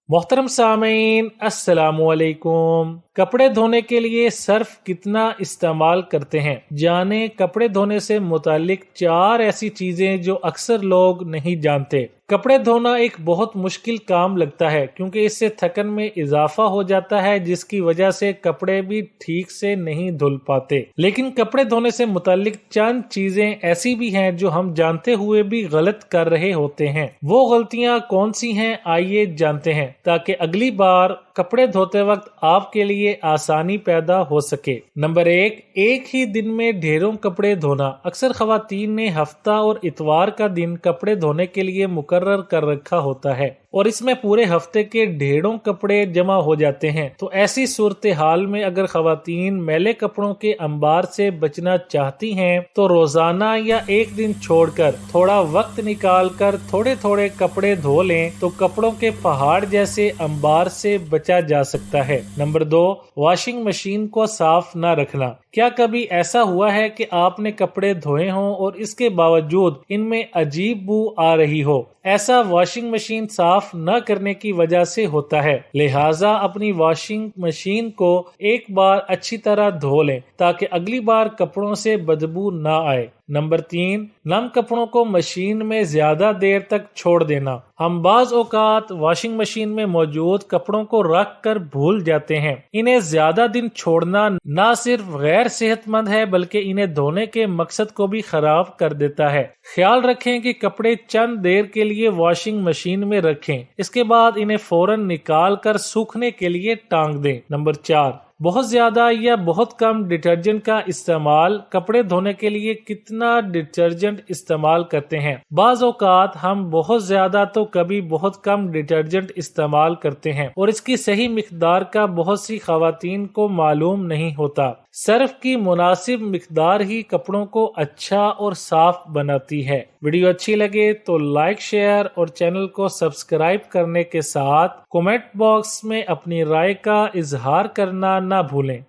मोहतरम सामीन अस्सलामु अलैकुम। कपड़े धोने के लिए सर्फ कितना इस्तेमाल करते हैं, जाने कपड़े धोने से मुतालिक 4 ऐसी चीजें जो अक्सर लोग नहीं जानते। कपड़े धोना एक बहुत मुश्किल काम लगता है क्योंकि इससे थकन में इजाफा हो जाता है, जिसकी वजह से कपड़े भी ठीक से नहीं धुल पाते। लेकिन कपड़े धोने से मुतालिक चंद चीजें ऐसी भी हैं जो हम जानते हुए भी गलत कर रहे होते हैं। वो गलतियां कौन सी हैं, आइए जानते हैं, ताकि अगली बार कपड़े धोते वक्त आपके लिए आसानी पैदा हो सके। नंबर 1, एक ही दिन में ढेरों कपड़े धोना। अक्सर खवातीन ने हफ्ता और इतवार का दिन कपड़े धोने के लिए मुकर्रर कर रखा होता है और इसमें पूरे हफ्ते के ढेरों कपड़े जमा हो जाते हैं। तो ऐसी सूरत हाल में अगर खवातीन मैले कपड़ों के अंबार से बचना चाहती हैं तो रोजाना या एक दिन छोड़कर थोड़ा वक्त निकाल कर थोड़े थोड़े कपड़े धो लें तो कपड़ों के पहाड़ जैसे अंबार से बचा जा सकता है। नंबर 2, वॉशिंग मशीन को साफ न रखना। क्या कभी ऐसा हुआ है कि आपने कपड़े धोए हों और इसके बावजूद इनमें अजीब बू आ रही हो? ऐसा वॉशिंग मशीन साफ न करने की वजह से होता है। लिहाजा अपनी वॉशिंग मशीन को एक बार अच्छी तरह धो लें ताकि अगली बार कपड़ों से बदबू न आए। नंबर 3, नम कपड़ों को मशीन में ज्यादा देर तक छोड़ देना। हम बाज औकात वॉशिंग मशीन में मौजूद कपड़ों को रख कर भूल जाते हैं। इन्हें ज्यादा दिन छोड़ना न सिर्फ गैर सेहतमंद है बल्कि इन्हें धोने के मकसद को भी खराब कर देता है। ख्याल रखें कि कपड़े चंद देर के लिए वॉशिंग मशीन में रखें, इसके बाद इन्हें फौरन निकाल कर सूखने के लिए टांग दें। नंबर 4, बहुत ज्यादा या बहुत कम डिटर्जेंट का इस्तेमाल। कपड़े धोने के लिए कितना डिटर्जेंट इस्तेमाल करते हैं? बाज़ औक़ात हम बहुत ज्यादा तो कभी बहुत कम डिटर्जेंट इस्तेमाल करते हैं और इसकी सही मिकदार का बहुत सी खवातीन को मालूम नहीं होता। सर्फ की मुनासिब मिकदार ही कपड़ों को अच्छा और साफ बनाती है। वीडियो अच्छी लगे तो लाइक, शेयर और चैनल को सब्सक्राइब करने के साथ कमेंट बॉक्स में अपनी राय का इजहार करना ना भूलें।